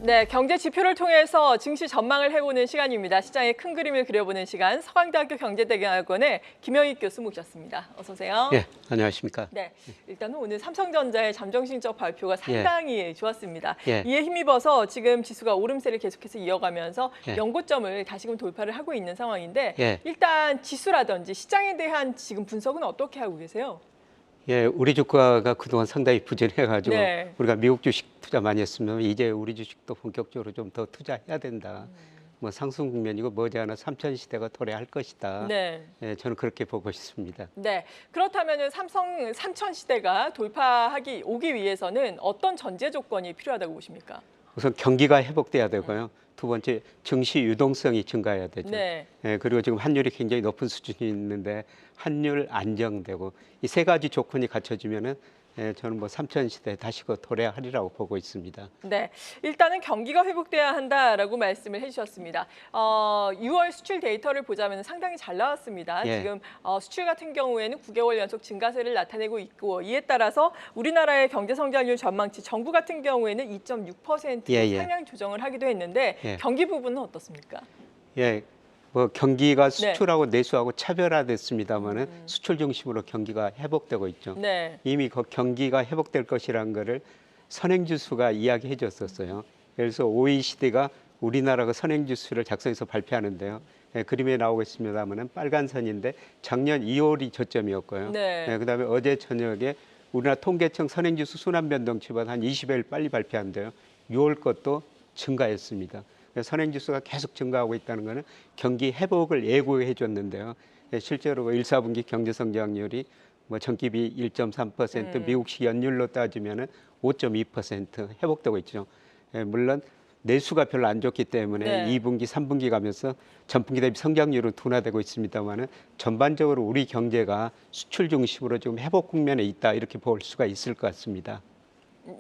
네, 경제 지표를 통해서 증시 전망을 해보는 시간입니다. 시장의 큰 그림을 그려보는 시간, 서강대학교 경제대학원의 김영익 교수 모셨습니다. 어서 오세요. 예, 안녕하십니까. 네, 일단은 오늘 삼성전자의 잠정신적 발표가 예. 상당히 좋았습니다. 예. 이에 힘입어서 지금 지수가 오름세를 계속해서 이어가면서 예. 연고점을 다시금 돌파를 하고 있는 상황인데 예. 일단 지수라든지 시장에 대한 지금 분석은 어떻게 하고 계세요? 예, 우리 주가가 그동안 상당히 부진해가지고 네. 우리가 미국 주식 투자 많이 했으면 이제 우리 주식도 본격적으로 좀 더 투자해야 된다. 뭐 상승 국면이고 머지않아 3천 시대가 도래할 것이다. 네. 예, 저는 그렇게 보고 있습니다. 네, 그렇다면 삼성 3000 시대가 오기 위해서는 어떤 전제 조건이 필요하다고 보십니까? 우선 경기가 회복돼야 되고요. 두 번째 증시 유동성이 증가해야 되죠. 네. 예, 그리고 지금 환율이 굉장히 높은 수준이 있는데 환율 안정되고 이 세 가지 조건이 갖춰지면은 저는 뭐 3천 시대 다시 도래하리라고 보고 있습니다. 네, 일단은 경기가 회복돼야 한다라고 말씀을 해주셨습니다. 6월 수출 데이터를 보자면 상당히 잘 나왔습니다. 예. 지금 수출 같은 경우에는 9개월 연속 증가세를 나타내고 있고 이에 따라서 우리나라의 경제 성장률 전망치 정부 같은 경우에는 2.6% 예. 상향 조정을 하기도 했는데 예. 경기 부분은 어떻습니까? 예, 뭐 경기가 수출하고 내수하고 차별화됐습니다만은 수출 중심으로 경기가 회복되고 있죠. 네. 이미 그 경기가 회복될 것이라는 거를 선행지수가 이야기해 줬었어요. 그래서 OECD가 우리나라가 선행지수를 작성해서 발표하는데요. 예, 그림에 나오고 있습니다만은 빨간 선인데 작년 2월이 저점이었고요. 네. 예, 그다음에 어제 저녁에 우리나라 통계청 선행지수 순환변동치보다 한 20일 빨리 발표한대요. 6월 것도 증가했습니다. 선행지수가 계속 증가하고 있다는 것은 경기 회복을 예고해 줬는데요. 실제로 1, 4분기 경제성장률이 뭐 전기비 1.3%, 미국식 연율로 따지면은 5.2% 회복되고 있죠. 물론 내수가 별로 안 좋기 때문에 네. 2분기, 3분기 가면서 전분기 대비 성장률은 둔화되고 있습니다만은 전반적으로 우리 경제가 수출 중심으로 지금 회복 국면에 있다 이렇게 볼 수가 있을 것 같습니다.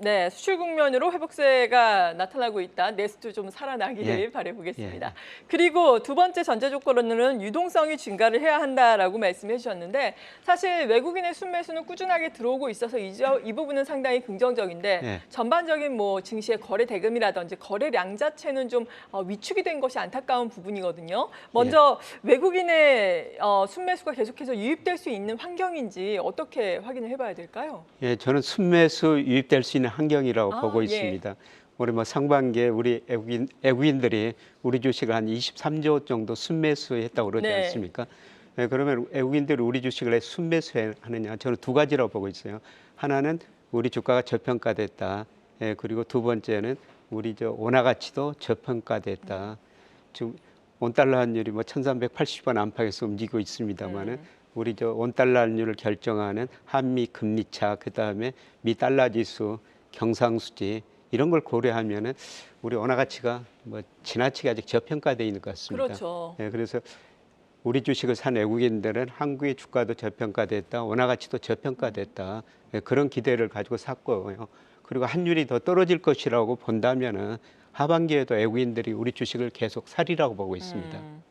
네, 수출 국면으로 회복세가 나타나고 있다. 내수도 좀 살아나기를 예. 바라보겠습니다. 예. 그리고 두 번째 전제 조건으로는 유동성이 증가를 해야 한다라고 말씀해 주셨는데 사실 외국인의 순매수는 꾸준하게 들어오고 있어서 이 부분은 상당히 긍정적인데 예. 전반적인 뭐 증시의 거래 대금이라든지 거래량 자체는 좀 위축이 된 것이 안타까운 부분이거든요. 먼저 외국인의 순매수가 계속해서 유입될 수 있는 환경인지 어떻게 확인을 해봐야 될까요? 예, 저는 순매수 유입될 수 있는 환경이라고 보고 예. 있습니다. 올해 뭐 상반기에 우리 외국인들이 우리 주식을 한 23조 정도 순매수했다고 그러지 네. 않습니까? 예, 그러면 외국인들이 우리 주식을 순매수하느냐? 저는 두 가지라고 보고 있어요. 하나는 우리 주가가 저평가됐다. 예, 그리고 두 번째는 우리 원화 가치도 저평가됐다. 지금 원달러 환율이 뭐 1,380원 안팎에서 움직이고 있습니다만은 우리 원달러 환율을 결정하는 한미 금리차, 그다음에 미 달러 지수, 경상수지 이런 걸 고려하면은 우리 원화 가치가 뭐 지나치게 아직 저평가되어 있는 것 같습니다. 그렇죠. 예, 그래서 우리 주식을 산 외국인들은 한국의 주가도 저평가됐다, 원화 가치도 저평가됐다, 예, 그런 기대를 가지고 샀고요. 그리고 환율이 더 떨어질 것이라고 본다면은 하반기에도 외국인들이 우리 주식을 계속 사리라고 보고 있습니다.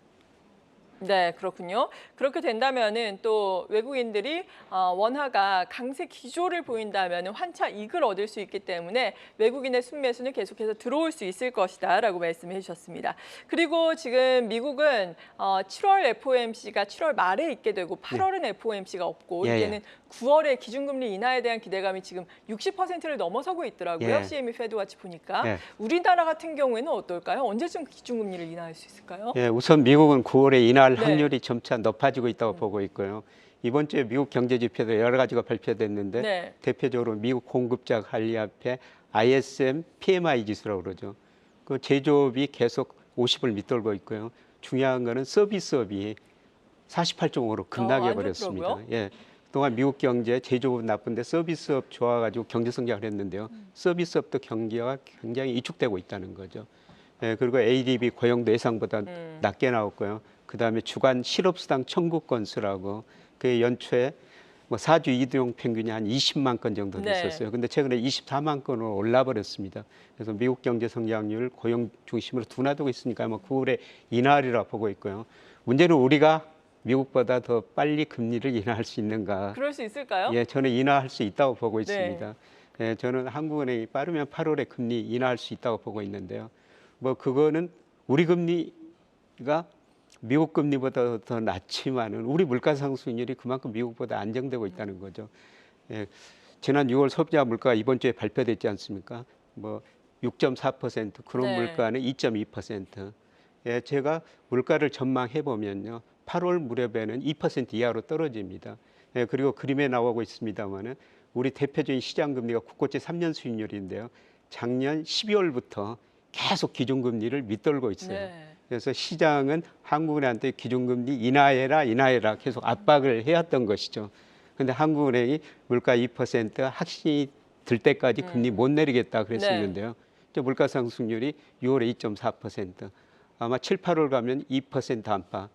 네, 그렇군요. 그렇게 된다면은 또 외국인들이 원화가 강세 기조를 보인다면은 환차 이익을 얻을 수 있기 때문에 외국인의 순매수는 계속해서 들어올 수 있을 것이다라고 말씀해 주셨습니다. 그리고 지금 미국은 7월 FOMC가 7월 말에 있게 되고 8월은 FOMC가 없고 예, 이제는 9월에 기준금리 인하에 대한 기대감이 지금 60%를 넘어서고 있더라고요. 예. CME 페드와치 보니까. 예. 우리나라 같은 경우에는 어떨까요? 언제쯤 기준금리를 인하할 수 있을까요? 예, 우선 미국은 9월에 인하할 네. 확률이 점차 높아지고 있다고 보고 있고요. 이번 주에 미국 경제 지표도 여러 가지가 발표됐는데 네. 대표적으로 미국 공급자 관리 앞에 ISM PMI 지수라고 그러죠. 그 제조업이 계속 50을 밑돌고 있고요. 중요한 거는 서비스업이 48.5로 급락해 안 버렸습니다. 좋더라고요. 예. 그동안 미국 경제 제조업 나쁜데 서비스업 좋아가지고 경제 성장을 했는데요. 서비스업도 경기가 굉장히 위축되고 있다는 거죠. 예, 그리고 ADB 고용도 예상보다 낮게 나왔고요. 그다음에 주간 실업수당 청구 건수라고 그 연초에 뭐 4주 이동 평균이 한 20만 건 정도 됐었어요. 근데 최근에 24만 건으로 올라버렸습니다. 그래서 미국 경제 성장률 고용 중심으로 둔화되고 있으니까 뭐 9월에 인하하리라 보고 있고요. 문제는 우리가 미국보다 더 빨리 금리를 인하할 수 있는가? 그럴 수 있을까요? 예, 저는 인하할 수 있다고 보고 있습니다. 저는 한국은행이 빠르면 8월에 금리 인하할 수 있다고 보고 있는데요. 뭐 그거는 우리 금리가 미국 금리보다 더 낮지만은 우리 물가 상승률이 그만큼 미국보다 안정되고 있다는 거죠. 지난 6월 소비자 물가가 이번 주에 발표됐지 않습니까? 뭐 6.4%, 그런 네. 물가는 2.2%. 제가 물가를 전망해 보면요, 8월 무렵에는 2% 이하로 떨어집니다. 그리고 그림에 나오고 있습니다만은 우리 대표적인 시장 금리가 국고채 3년 수익률인데요, 작년 12월부터 계속 기준금리를 밑돌고 있어요. 네. 그래서 시장은 한국은행한테 기준금리 인하해라 계속 압박을 해왔던 것이죠. 근데 한국은행이 물가 2% 확신이 들 때까지 금리 못 내리겠다 그랬었는데요. 물가 상승률이 6월에 2.4%, 아마 7, 8월 가면 2% 안팎,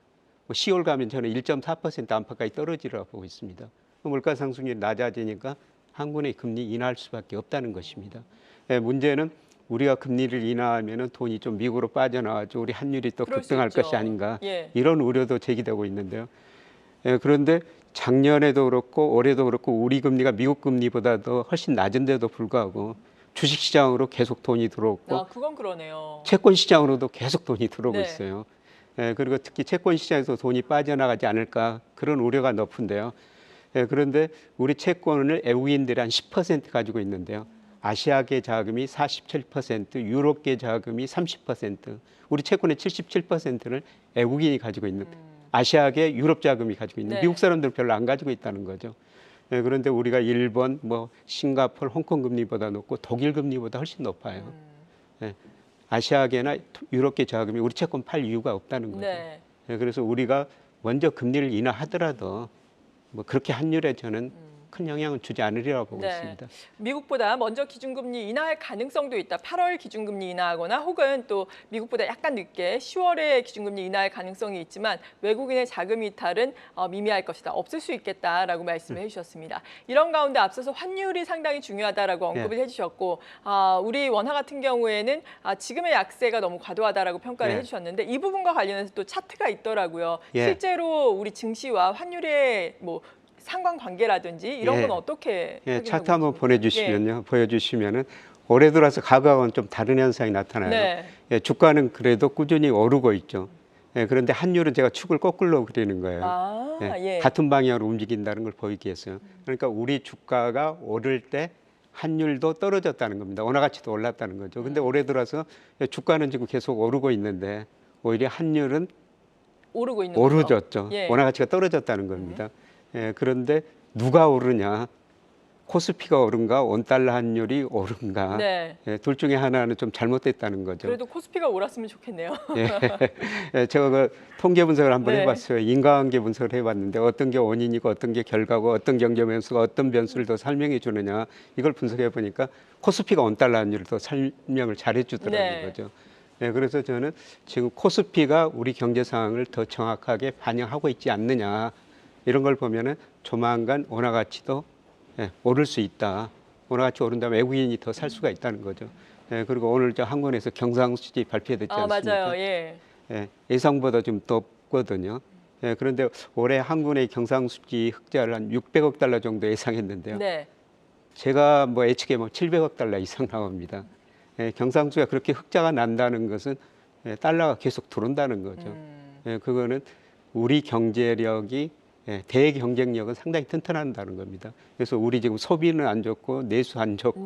10월 가면 저는 1.4% 안팎까지 떨어지리라고 보고 있습니다. 물가 상승률이 낮아지니까 한국은행이 금리 인하할 수밖에 없다는 것입니다. 문제는 우리가 금리를 인하하면 돈이 좀 미국으로 빠져나와서 우리 환율이 또 그럴 수 급등할 있죠. 것이 아닌가, 예. 이런 우려도 제기되고 있는데요. 그런데 작년에도 그렇고 올해도 그렇고 우리 금리가 미국 금리보다 더 훨씬 낮은데도 불구하고 주식시장으로 계속 돈이 들어왔고 그건 그러네요. 채권 시장으로도 계속 돈이 들어오고 네. 있어요. 그리고 특히 채권 시장에서 돈이 빠져나가지 않을까, 그런 우려가 높은데요. 그런데 우리 채권을 외국인들이 한 10% 가지고 있는데요. 아시아계 자금이 47%, 유럽계 자금이 30%, 우리 채권의 77%를 외국인이 가지고 있는, 아시아계 유럽 자금이 가지고 있는, 네. 미국 사람들 별로 안 가지고 있다는 거죠. 그런데 우리가 일본, 뭐 싱가포르, 홍콩 금리보다 높고 독일 금리보다 훨씬 높아요. 아시아계나 유럽계 자금이 우리 채권 팔 이유가 없다는 거죠. 네. 그래서 우리가 먼저 금리를 인하하더라도 뭐 그렇게 환율에 저는 큰 영향을 주지 않으리라고 보고 네. 있습니다. 미국보다 먼저 기준금리 인하할 가능성도 있다. 8월 기준금리 인하하거나 혹은 또 미국보다 약간 늦게 10월에 기준금리 인하할 가능성이 있지만 외국인의 자금 이탈은 미미할 것이다. 없을 수 있겠다라고 말씀을 해주셨습니다. 이런 가운데 앞서서 환율이 상당히 중요하다라고 언급을 해주셨고, 우리 원화 같은 경우에는 지금의 약세가 너무 과도하다라고 평가를 해주셨는데 이 부분과 관련해서 또 차트가 있더라고요. 실제로 우리 증시와 환율의 뭐 상관관계라든지 이런 건 어떻게 차트 한번 계십니까? 보내주시면요, 보여주시면은 올해 들어서 과거하고는 좀 다른 현상이 나타나요. 네. 주가는 그래도 꾸준히 오르고 있죠. 그런데 환율은 제가 축을 거꾸로 그리는 거예요. 예. 같은 방향으로 움직인다는 걸 보이기 위해서요. 그러니까 우리 주가가 오를 때 환율도 떨어졌다는 겁니다. 원화 가치도 올랐다는 거죠. 근데 올해 들어서 주가는 지금 계속 오르고 있는데 오히려 환율은 오르고 있는 오르졌죠. 예. 원화 가치가 떨어졌다는 겁니다. 그런데 누가 오르냐? 코스피가 오른가, 원달러 환율이 오른가? 네. 둘 중에 하나는 좀 잘못됐다는 거죠. 그래도 코스피가 올랐으면 좋겠네요. 제가 그 통계 분석을 한번 네. 해봤어요. 인과관계 분석을 해봤는데 어떤 게 원인이고 어떤 게 결과고 어떤 경제 변수가 어떤 변수를 더 설명해 주느냐, 이걸 분석해 보니까 코스피가 원달러 환율을 더 설명을 잘해 주더라는 거죠. 그래서 저는 지금 코스피가 우리 경제 상황을 더 정확하게 반영하고 있지 않느냐, 이런 걸 보면은 조만간 원화 가치도 오를 수 있다. 원화 가치 오른다면 외국인이 더 살 수가 있다는 거죠. 그리고 오늘 저 한권에서 경상수지 발표됐지 않습니까? 맞아요. 예상보다 좀 높거든요. 그런데 올해 한군의 경상수지 흑자를 한 600억 달러 정도 예상했는데요. 네. 제가 뭐 예측에 뭐 700억 달러 이상 나옵니다. 경상수지가 그렇게 흑자가 난다는 것은 달러가 계속 들어온다는 거죠. 그거는 우리 경제력이, 대경쟁력은 상당히 튼튼하다는 겁니다. 그래서 우리 지금 소비는 안 좋고 내수 안 좋고,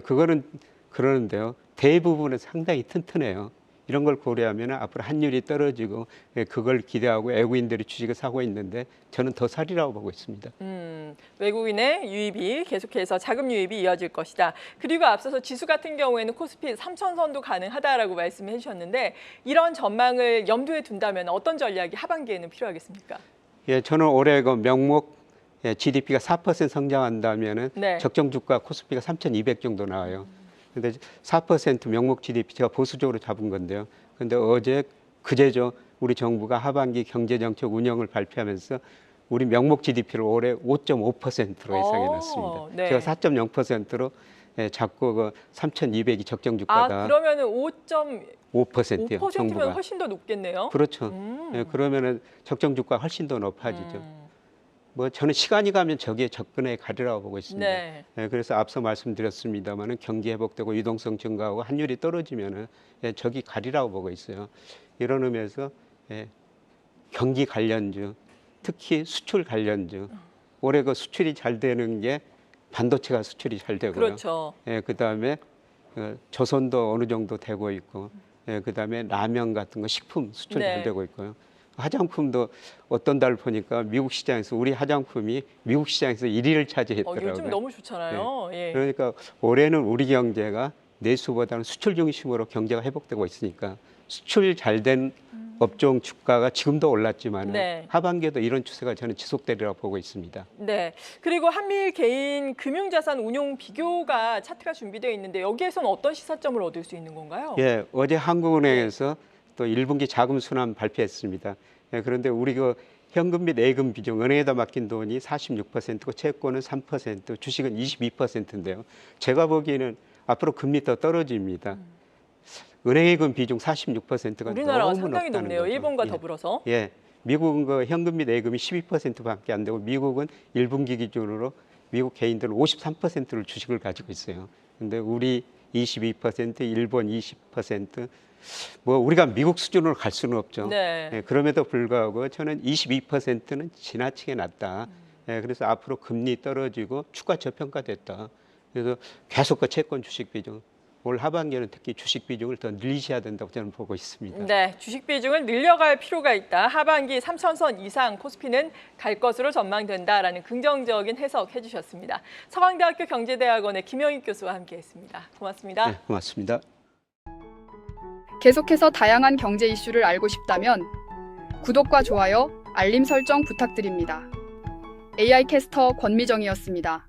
그거는 그러는데요. 대부분은 상당히 튼튼해요. 이런 걸 고려하면 앞으로 환율이 떨어지고 그걸 기대하고 외국인들이 주식을 사고 있는데 저는 더 살이라고 보고 있습니다. 외국인의 유입이 계속해서 자금 유입이 이어질 것이다. 그리고 앞서서 지수 같은 경우에는 코스피 3,000선도 가능하다라고 말씀해 주셨는데 이런 전망을 염두에 둔다면 어떤 전략이 하반기에는 필요하겠습니까? 저는 올해 그 명목 GDP가 4% 성장한다면은 적정 주가 코스피가 3,200 정도 나와요. 근데 4% 명목 GDP 제가 보수적으로 잡은 건데요. 근데 그제죠, 우리 정부가 하반기 경제정책 운영을 발표하면서 우리 명목 GDP를 올해 5.5%로 예상해 놨습니다. 제가 4.0%로 잡고 그 3,200이 적정 주가다. 그러면은 5.5%요. 5%면 정부가. 훨씬 더 높겠네요. 그렇죠. 그러면은 적정 주가 훨씬 더 높아지죠. 뭐 저는 시간이 가면 저기에 접근해 가리라고 보고 있습니다. 네. 예, 그래서 앞서 말씀드렸습니다만은 경기 회복되고 유동성 증가하고 환율이 떨어지면은 저기 가리라고 보고 있어요. 이런 의미에서 경기 관련주, 특히 수출 관련주, 올해 그 수출이 잘 되는 게 반도체가 수출이 잘 되고요. 그렇죠. 그다음에 조선도 어느 정도 되고 있고, 그다음에 라면 같은 거 식품 수출 네. 잘 되고 있고요. 화장품도 어떤 달 보니까 미국 시장에서 우리 화장품이 미국 시장에서 1위를 차지했더라고요. 요즘 너무 좋잖아요. 예. 그러니까 올해는 우리 경제가 내수보다는 수출 중심으로 경제가 회복되고 있으니까 수출 잘 된 업종 주가가 지금도 올랐지만 네. 하반기에도 이런 추세가 저는 지속되리라고 보고 있습니다. 네. 그리고 한미일 개인 금융자산 운용 비교가 차트가 준비되어 있는데 여기에서는 어떤 시사점을 얻을 수 있는 건가요? 예, 어제 한국은행에서 또 1분기 자금 순환 발표했습니다. 그런데 우리 그 현금 및 예금 비중, 은행에다 맡긴 돈이 46%고 채권은 3%, 주식은 22%인데요. 제가 보기에는 앞으로 금리 더 떨어집니다. 은행 예금 비중 46%가 우리나라가 너무 상당히 높다는 높네요. 거죠. 일본과 예. 더불어서. 예, 미국은 그 현금 및 예금이 12%밖에 안 되고 미국은 1분기 기준으로 미국 개인들은 53%를 주식을 가지고 있어요. 근데 우리 22%, 일본 20%, 뭐 우리가 미국 수준으로 갈 수는 없죠. 네. 그럼에도 불구하고 저는 22%는 지나치게 낮다. 그래서 앞으로 금리 떨어지고 주가 저평가됐다. 그래서 계속 그 채권 주식 비중, 올 하반기에는 특히 주식 비중을 더 늘리셔야 된다고 저는 보고 있습니다. 네, 주식 비중을 늘려갈 필요가 있다. 하반기 3,000선 이상 코스피는 갈 것으로 전망된다라는 긍정적인 해석해 주셨습니다. 서강대학교 경제대학원의 김영익 교수와 함께했습니다. 고맙습니다. 네, 고맙습니다. 계속해서 다양한 경제 이슈를 알고 싶다면 구독과 좋아요, 알림 설정 부탁드립니다. AI 캐스터 권미정이었습니다.